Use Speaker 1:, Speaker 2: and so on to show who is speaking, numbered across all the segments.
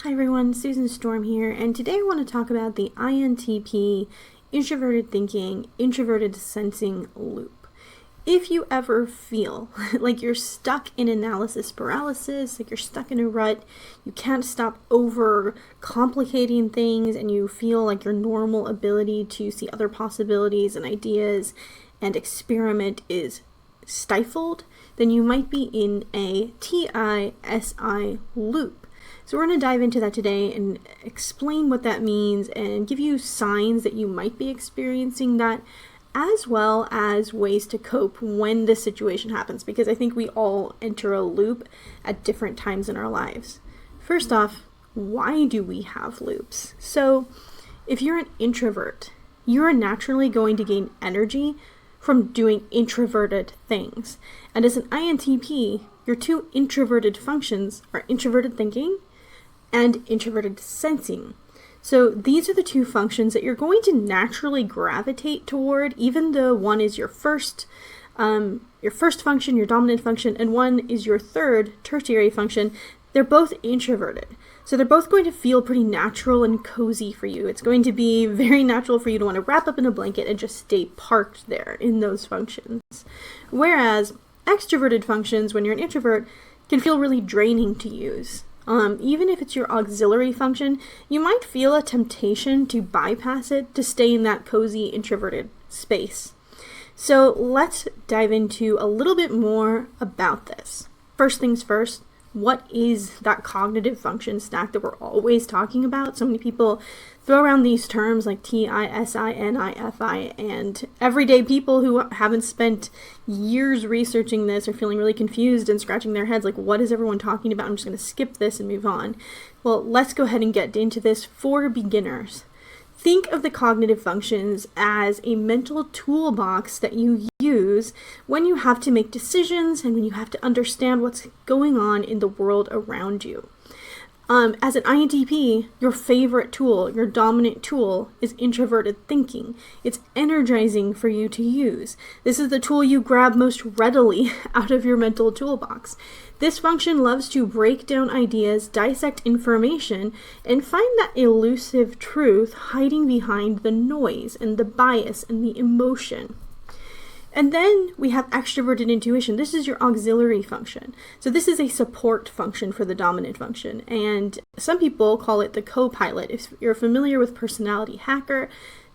Speaker 1: Hi everyone, Susan Storm here, and today I want to talk about the INTP, introverted thinking, introverted sensing loop. If you ever feel like you're stuck in analysis paralysis, like you're stuck in a rut, you can't stop over complicating things, and you feel like your normal ability to see other possibilities and ideas and experiment is stifled, then you might be in a TISI loop. So we're going to dive into that today and explain what that means and give you signs that you might be experiencing that, as well as ways to cope when this situation happens, because I think we all enter a loop at different times in our lives. First off, why do we have loops? So if you're an introvert, you're naturally going to gain energy from doing introverted things. And as an INTP, your two introverted functions are introverted thinking and introverted sensing. So these are the two functions that you're going to naturally gravitate toward, even though one is your first function, your dominant function, and one is your third tertiary function. They're both introverted. So they're both going to feel pretty natural and cozy for you. It's going to be very natural for you to want to wrap up in a blanket and just stay parked there in those functions. Whereas extroverted functions, when you're an introvert, can feel really draining to use. Even if it's your auxiliary function, you might feel a temptation to bypass it to stay in that cozy introverted space. So let's dive into a little bit more about this. First things first, what is that cognitive function stack that we're always talking about? So many people throw around these terms like TISI, NIFI, and everyday people who haven't spent years researching this are feeling really confused and scratching their heads like, what is everyone talking about? I'm just going to skip this and move on. Well, let's go ahead and get into this for beginners. Think of the cognitive functions as a mental toolbox that you use when you have to make decisions and when you have to understand what's going on in the world around you. As an INTP, your favorite tool, your dominant tool, is introverted thinking. It's energizing for you to use. This is the tool you grab most readily out of your mental toolbox. This function loves to break down ideas, dissect information, and find that elusive truth hiding behind the noise and the bias and the emotion. And then we have extroverted intuition. This is your auxiliary function. So this is a support function for the dominant function. And some people call it the co-pilot. If you're familiar with Personality Hacker,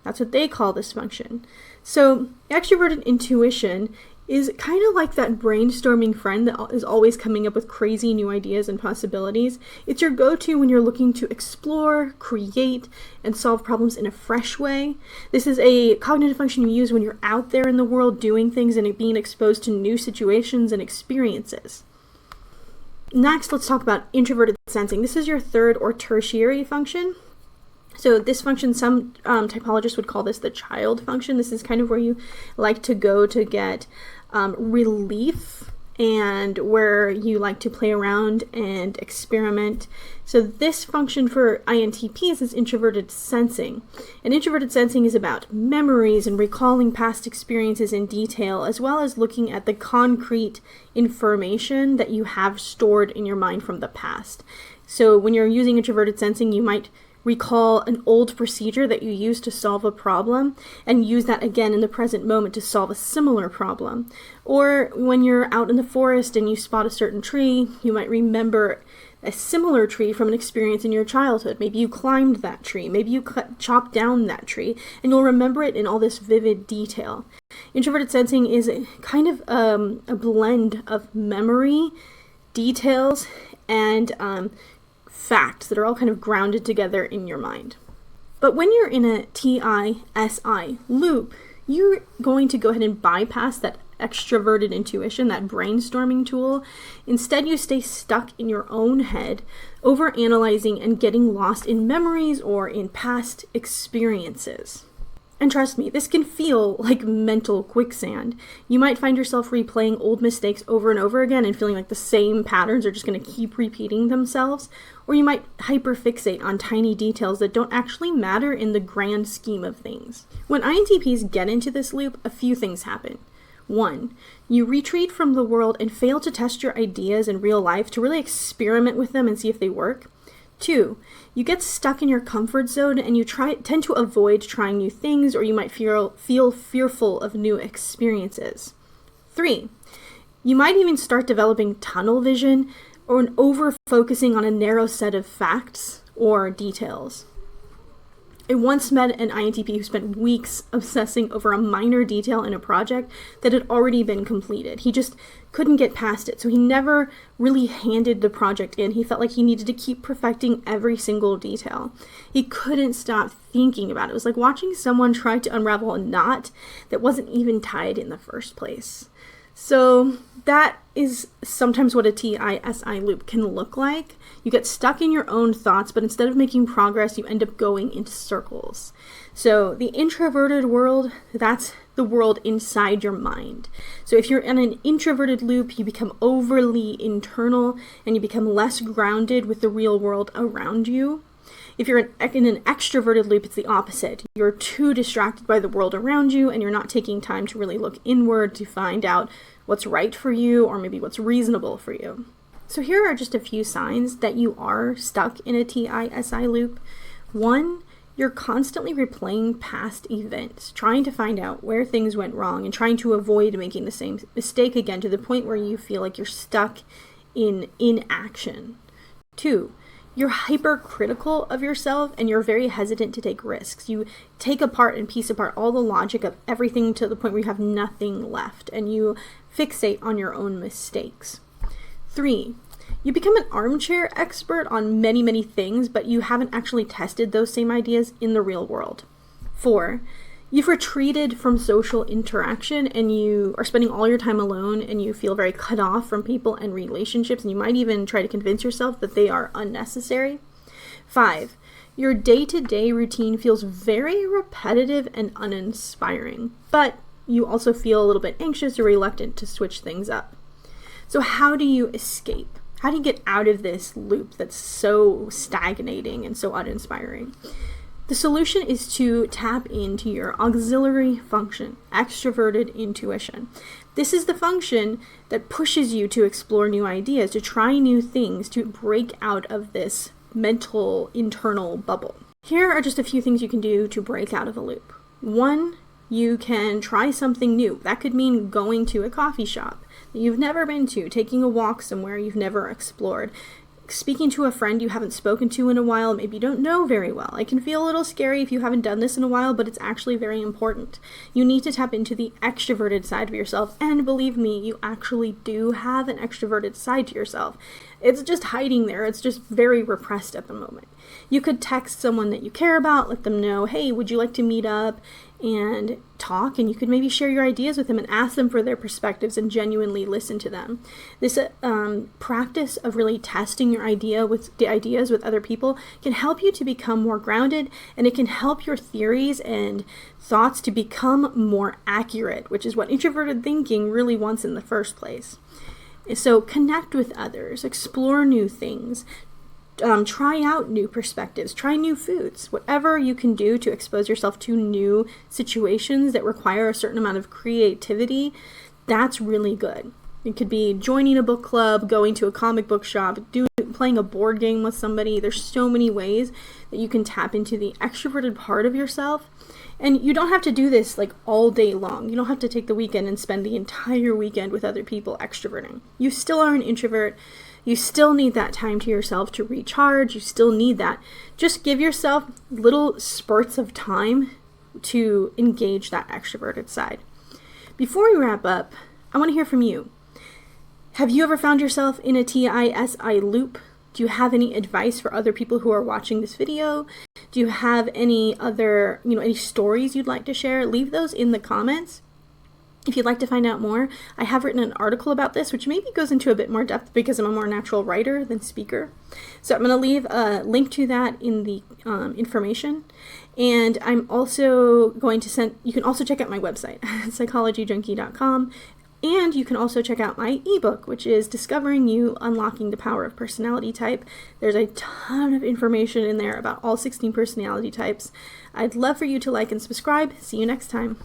Speaker 1: that's what they call this function. So extroverted intuition is kind of like that brainstorming friend that is always coming up with crazy new ideas and possibilities. It's your go-to when you're looking to explore, create, and solve problems in a fresh way. This is a cognitive function you use when you're out there in the world doing things and being exposed to new situations and experiences. Next, let's talk about introverted sensing. This is your third or tertiary function. So this function, some typologists would call this the child function. This is kind of where you like to go to get relief and where you like to play around and experiment. So this function for INTPs is introverted sensing. And introverted sensing is about memories and recalling past experiences in detail, as well as looking at the concrete information that you have stored in your mind from the past. So when you're using introverted sensing, you might recall an old procedure that you used to solve a problem and use that again in the present moment to solve a similar problem. Or when you're out in the forest and you spot a certain tree, you might remember a similar tree from an experience in your childhood. Maybe you climbed that tree, maybe you chopped down that tree, and you'll remember it in all this vivid detail. Introverted sensing is kind of a blend of memory, details, and facts that are all kind of grounded together in your mind. But when you're in a TISI loop, you're going to go ahead and bypass that extroverted intuition, that brainstorming tool. Instead, you stay stuck in your own head, overanalyzing and getting lost in memories or in past experiences. And trust me, this can feel like mental quicksand. You might find yourself replaying old mistakes over and over again and feeling like the same patterns are just going to keep repeating themselves. Or you might hyperfixate on tiny details that don't actually matter in the grand scheme of things. When INTPs get into this loop, a few things happen. 1, you retreat from the world and fail to test your ideas in real life to really experiment with them and see if they work. 2, you get stuck in your comfort zone and you tend to avoid trying new things, or you might feel fearful of new experiences. 3, you might even start developing tunnel vision or an over-focusing on a narrow set of facts or details. I once met an INTP who spent weeks obsessing over a minor detail in a project that had already been completed. He just couldn't get past it, so he never really handed the project in. He felt like he needed to keep perfecting every single detail. He couldn't stop thinking about it. It was like watching someone try to unravel a knot that wasn't even tied in the first place. So that is sometimes what a TISI loop can look like. You get stuck in your own thoughts, but instead of making progress, you end up going into circles. So the introverted world, that's the world inside your mind. So if you're in an introverted loop, you become overly internal and you become less grounded with the real world around you. If you're in an extroverted loop, it's the opposite. You're too distracted by the world around you and you're not taking time to really look inward to find out what's right for you or maybe what's reasonable for you. So here are just a few signs that you are stuck in a TISI loop. 1, you're constantly replaying past events, trying to find out where things went wrong and trying to avoid making the same mistake again to the point where you feel like you're stuck in inaction. 2, you're hypercritical of yourself and you're very hesitant to take risks. You take apart and piece apart all the logic of everything to the point where you have nothing left and you fixate on your own mistakes. 3, you become an armchair expert on many, many things, but you haven't actually tested those same ideas in the real world. 4, you've retreated from social interaction and you are spending all your time alone and you feel very cut off from people and relationships, and you might even try to convince yourself that they are unnecessary. 5, your day-to-day routine feels very repetitive and uninspiring, but you also feel a little bit anxious or reluctant to switch things up. So how do you escape? How do you get out of this loop that's so stagnating and so uninspiring? The solution is to tap into your auxiliary function, extroverted intuition. This is the function that pushes you to explore new ideas, to try new things, to break out of this mental internal bubble. Here are just a few things you can do to break out of a loop. 1, you can try something new. That could mean going to a coffee shop that you've never been to, taking a walk somewhere you've never explored, speaking to a friend you haven't spoken to in a while, maybe you don't know very well. It can feel a little scary if you haven't done this in a while, but it's actually very important. You need to tap into the extroverted side of yourself, and believe me, you actually do have an extroverted side to yourself. It's just hiding there. It's just very repressed at the moment. You could text someone that you care about, let them know, hey, would you like to meet up and talk? And you could maybe share your ideas with them and ask them for their perspectives and genuinely listen to them. This practice of really testing your ideas with other people can help you to become more grounded, and it can help your theories and thoughts to become more accurate, which is what introverted thinking really wants in the first place. So connect with others, explore new things, try out new perspectives, try new foods, whatever you can do to expose yourself to new situations that require a certain amount of creativity, that's really good. It could be joining a book club, going to a comic book shop, playing a board game with somebody. There's so many ways that you can tap into the extroverted part of yourself. And you don't have to do this like all day long. You don't have to take the weekend and spend the entire weekend with other people extroverting. You still are an introvert. You still need that time to yourself to recharge. You still need that. Just give yourself little spurts of time to engage that extroverted side. Before we wrap up, I want to hear from you. Have you ever found yourself in a TISI loop? Do you have any advice for other people who are watching this video? Do you have any other, any stories you'd like to share? Leave those in the comments. If you'd like to find out more, I have written an article about this, which maybe goes into a bit more depth because I'm a more natural writer than speaker. So I'm going to leave a link to that in the information. And I'm also going to you can also check out my website, psychologyjunkie.com. And you can also check out my ebook, which is Discovering You, Unlocking the Power of Personality Type. There's a ton of information in there about all 16 personality types. I'd love for you to like and subscribe. See you next time.